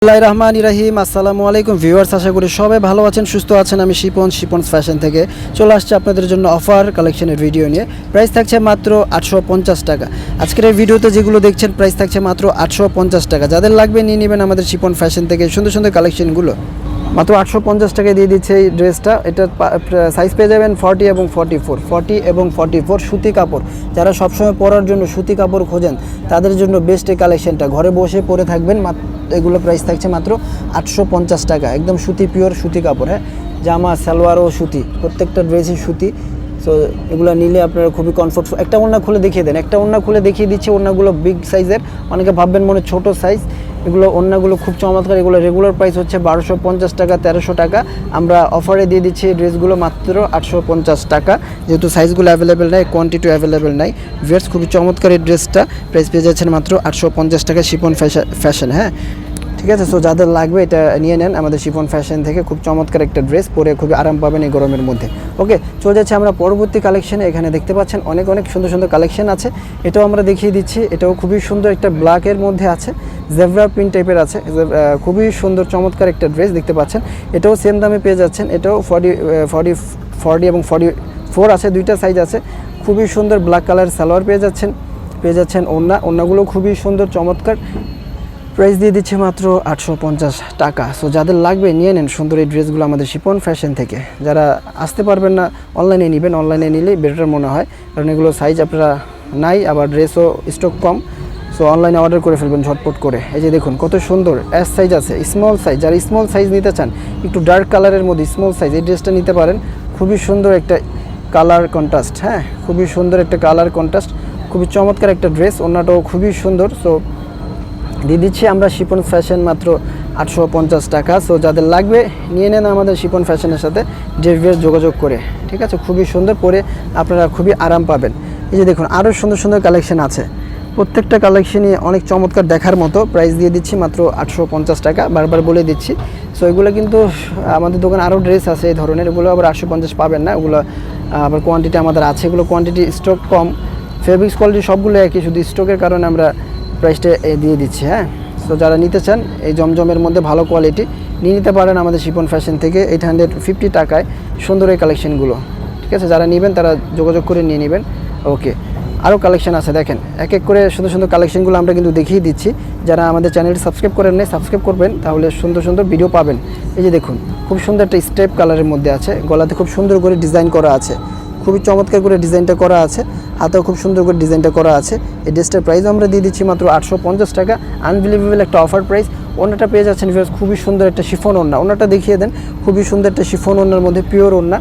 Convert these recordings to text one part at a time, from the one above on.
বিসমিল্লাহির রহমানির রহিম। আসসালামু আলাইকুম ভিউয়ার্স, আশা করি সবাই ভালো আছেন, সুস্থ আছেন। আমি শিপন ফ্যাশন থেকে চলে আসছে আপনাদের জন্য অফার কালেকশনের ভিডিও নিয়ে। প্রাইস থাকছে মাত্র 850 টাকা। আজকের এই ভিডিওতে যেগুলো দেখছেন প্রাইস থাকছে মাত্র 850 টাকা। যাদের লাগবে নিয়ে নেবেন আমাদের শিপন ফ্যাশন থেকে সুন্দর সুন্দর কালেকশনগুলো। মাত্র 850 টাকায় দিয়ে দিচ্ছে এই ড্রেসটা। এটার সাইজ পেয়ে যাবেন 40 এবং 44 সুতি কাপড়। যারা সবসময় পরার জন্য সুতি কাপড় খোঁজেন তাদের জন্য বেস্ট এই কালেকশনটা। ঘরে বসে পরে থাকবেন। এগুলো প্রাইস থাকছে মাত্র 850 টাকা। একদম সুতি, পিওর সুতি কাপড়। হ্যাঁ, জামা সালোয়ারও সুতি, প্রত্যেকটা ড্রেসই সুতি। সো এগুলো নিলে আপনারা খুবই কমফোর্ট। একটা ওড়না খুলে দেখিয়ে দেন, একটা ওড়না খুলে দেখিয়ে দিচ্ছে। ওড়নাগুলো বিগ সাইজের, অনেকে ভাববেন মনে ছোট সাইজ। এগুলো ওড়নাগুলো খুব চমৎকার। এগুলো রেগুলার প্রাইস হচ্ছে 1250 টাকা, 1300 টাকা। আমরা অফারে দিয়ে দিচ্ছি এই ড্রেসগুলো মাত্র 850 টাকা। যেহেতু সাইজগুলো অ্যাভেলেবেল নাই, কোয়ান্টিটি অ্যাভেলেবেল নাই। ভিউয়ার্স, খুবই চমৎকার এই ড্রেসটা। প্রাইস পেয়ে যাচ্ছেন মাত্র 850 টাকা শিপন ফ্যাশন। হ্যাঁ, ঠিক আছে। সো যাদের লাগবে এটা নিয়ে নেন আমাদের শিপন ফ্যাশন থেকে। খুব চমৎকার একটা ড্রেস, পরে খুবই আরাম পাবেন এই গরমের মধ্যে। ওকে, চলে যাচ্ছে আমরা পরবর্তী কালেকশনে। এখানে দেখতে পাচ্ছেন অনেক সুন্দর সুন্দর কালেকশন আছে। এটাও আমরা দেখিয়ে দিচ্ছি। এটাও খুবই সুন্দর, একটা ব্ল্যাকের মধ্যে আছে, জেব্রা প্রিন্ট টাইপের আছে। খুবই সুন্দর চমৎকার একটা ড্রেস দেখতে পাচ্ছেন। এটাও সেম দামে পেয়ে যাচ্ছেন। এটাও 40 এবং 44 আছে, দুইটা সাইজ আছে। খুবই সুন্দর ব্ল্যাক কালার সালোয়ার পেয়ে যাচ্ছেন। ওড়নাগুলো খুবই সুন্দর চমৎকার। প্রাইস দিয়ে দিচ্ছে মাত্র 850 টাকা। সো যাদের লাগবে নিয়ে নেন সুন্দর এই ড্রেসগুলো আমাদের শিপন ফ্যাশন থেকে। যারা আসতে পারবেন না অনলাইনে নেবেন, অনলাইনে নিলেই বেটার মনে হয়, কারণ এগুলো সাইজ আপনারা নাই, আবার ড্রেসও স্টক কম। সো অনলাইনে অর্ডার করে ফেলবেন ঝটপট করে। এই যে দেখুন কত সুন্দর এস সাইজ আছে, স্মল সাইজ। যারা স্মল সাইজ নিতে চান, একটু ডার্ক কালারের মধ্যে স্মল সাইজ, এই ড্রেসটা নিতে পারেন। খুবই সুন্দর একটা কালার কন্ট্রাস্ট। হ্যাঁ, খুবই সুন্দর একটা কালার কন্ট্রাস্ট, খুবই চমৎকার একটা ড্রেস। ওড়নাটাও খুবই সুন্দর। সো দিয়ে দিচ্ছি আমরা শিপন ফ্যাশন মাত্র 850 টাকা। সো যাদের লাগবে নিয়ে নেন আমাদের শিপন ফ্যাশনের সাথে ড্রেস যোগাযোগ করে। ঠিক আছে, খুবই সুন্দর, পরে আপনারা খুবই আরাম পাবেন। এই যে দেখুন আরও সুন্দর সুন্দর কালেকশন আছে, প্রত্যেকটা কালেকশনই অনেক চমৎকার দেখার মতো। প্রাইস দিয়ে দিচ্ছি মাত্র 850 টাকা, বারবার বলে দিচ্ছি। সো এগুলো কিন্তু আমাদের দোকানে আরও ড্রেস আছে এই ধরনের, এগুলো আবার 850 পাবেন না। ওগুলো আবার কোয়ান্টিটি আমাদের আছে, এগুলো কোয়ান্টিটি স্টক কম। ফেব্রিক্স কোয়ালিটি সবগুলো একই, শুধু স্টকের কারণে আমরা প্রাইসটা দিয়ে দিচ্ছি। হ্যাঁ, তো যারা নিতে চান এই জমজমের মধ্যে ভালো কোয়ালিটি নিয়ে নিতে পারেন আমাদের শিপন ফ্যাশন থেকে 850 টাকায় সুন্দর এই কালেকশনগুলো। ঠিক আছে, যারা নেবেন তারা যোগাযোগ করে নিয়ে নেবেন। ওকে, আরও কালেকশন আছে, দেখেন এক এক করে সুন্দর সুন্দর কালেকশনগুলো আমরা কিন্তু দেখিয়ে দিচ্ছি। যারা আমাদের চ্যানেলটি সাবস্ক্রাইব করেন নাই, সাবস্ক্রাইব করবেন, তাহলে সুন্দর সুন্দর ভিডিও পাবেন। এই যে দেখুন খুব সুন্দর একটা স্টেপ কালারের মধ্যে আছে, গলাতে খুব সুন্দর করে ডিজাইন করা আছে, খুবই চমৎকার করে ডিজাইনটা করা আছে, হাতেও খুব সুন্দর করে ডিজাইনটা করা আছে। এই ড্রেসটার প্রাইস আমরা দিয়ে দিচ্ছি মাত্র 850 টাকা। আনবিলিভেবল একটা অফার প্রাইস। ওড়নাটা পেয়ে যাচ্ছেন খুবই সুন্দর একটা শিফন ওড়না। ওড়নাটা দেখিয়ে দেন, খুবই সুন্দর একটা শিফন ওড়নার মধ্যে পিওর ওড়না।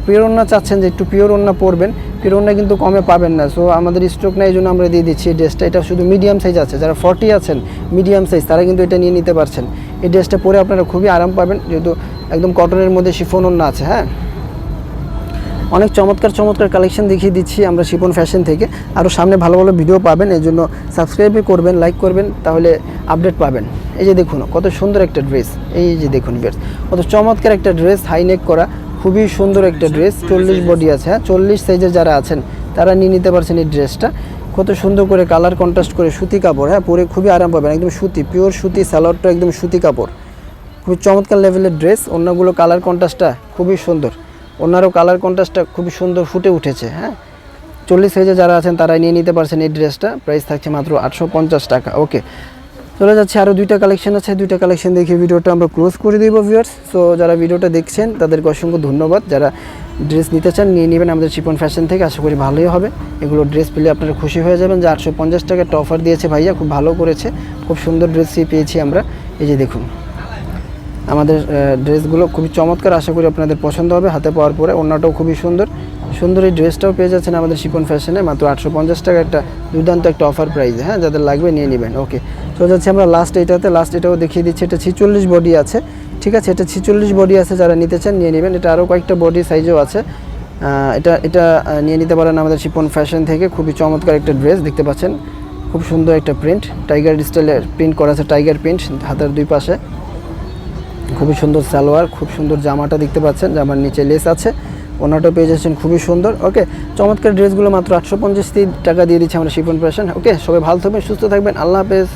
পিওর ওড়না চাচ্ছেন যে একটু পিওর ওড়না পরবেন, পিওর ওড়না কিন্তু কমে পাবেন না। সো আমাদের স্টক নেই, এই জন্য আমরা দিয়ে দিচ্ছি এই ড্রেসটা। এটা শুধু মিডিয়াম সাইজ আছে, যারা 40 আছেন মিডিয়াম সাইজ তারা কিন্তু এটা নিয়ে নিতে পারছেন। এই ড্রেসটা পরে আপনারা খুবই আরাম পাবেন, যেহেতু একদম কটনের মধ্যে শিফন ওড়না আছে। হ্যাঁ, অনেক চমৎকার কালেকশন দেখিয়ে দিচ্ছি আমরা শিপন ফ্যাশন থেকে। আরও সামনে ভালো ভালো ভিডিও পাবেন, এই জন্য সাবস্ক্রাইব করবেন, লাইক করবেন, তাহলে আপডেট পাবেন। এই যে দেখুন কত সুন্দর একটা ড্রেস। এই যে দেখুন বেশ কত চমৎকার একটা ড্রেস, হাইনেক করা, খুবই সুন্দর একটা ড্রেস। 40 বডি আছে। হ্যাঁ, 40 সাইজের যারা আছেন তারা নিয়ে নিতে পারছেন এই ড্রেসটা। কত সুন্দর করে কালার কন্ট্রাস্ট করে সুতি কাপড়। হ্যাঁ, পরে খুবই আরাম পাবেন, একদম সুতি, পিওর সুতি। সালোয়ারটা একদম সুতি কাপড়, খুবই চমৎকার লেভেলের ড্রেস। অন্যগুলো কালার কন্ট্রাস্টটা খুবই সুন্দর, ওনারও কালার কন্ট্রাস্টটা খুবই সুন্দর ফুটে উঠেছে। হ্যাঁ, 40 সাইজে যারা আছেন তারাই নিয়ে নিতে পারছেন এই ড্রেসটা। প্রাইস থাকছে মাত্র 850 টাকা। ওকে, চলে যাচ্ছে আরও দুইটা কালেকশন আছে, দুইটা কালেকশন দেখে ভিডিওটা আমরা ক্লোজ করে দিব ভিউয়ার্স। সো যারা ভিডিওটা দেখছেন তাদেরকে অসংখ্য ধন্যবাদ। যারা ড্রেস নিতে চান নিয়ে নেবেন আমাদের শিপন ফ্যাশন থেকে, আশা করি ভালোই হবে। এগুলো ড্রেস পেলে আপনারা খুশি হয়ে যাবেন যে 850 টাকা একটা অফার দিয়েছে ভাইয়া, খুব ভালো করেছে, খুব সুন্দর ড্রেসই পেয়েছি আমরা। এই যে দেখুন আমাদের ড্রেসগুলো খুবই চমৎকার, আশা করি আপনাদের পছন্দ হবে। হাতে পাওয়ার পরে ওড়নাটাও খুবই সুন্দর। এই ড্রেসটাও পেয়ে যাচ্ছেন আমাদের শিপন ফ্যাশনে মাত্র 850 টাকা, একটা দুর্দান্ত একটা অফার প্রাইসে। হ্যাঁ, যাদের লাগবে নিয়ে নেবেন। ওকে, চলে যাচ্ছি আমরা লাস্ট এটাও দেখিয়ে দিচ্ছি। এটা 46 বডি আছে। ঠিক আছে, এটা 46 বডি আছে, যারা নিতে চান নিয়ে নেবেন। এটা আরও কয়েকটা বডি সাইজও আছে। এটা নিয়ে নিতে পারেন আমাদের শিপন ফ্যাশন থেকে। খুবই চমৎকার একটা ড্রেস দেখতে পাচ্ছেন, খুব সুন্দর একটা প্রিন্ট, টাইগার স্টাইলের প্রিন্ট করা আছে, টাইগার প্রিন্ট হাতের দুই পাশে। খুবই সুন্দর সালোয়ার, খুব সুন্দর জামাটা দেখতে পাচ্ছেন, জামার নিচে লেস আছে, ওনাটাও পেয়ে যাচ্ছেন খুবই সুন্দর। ওকে, চমৎকার ড্রেসগুলো মাত্র 850 টাকা দিয়ে দিচ্ছি আমরা শিপন ফ্যাশন। ওকে, সবাই ভালো থাকবেন, সুস্থ থাকবেন, আল্লাহ হাফেজ।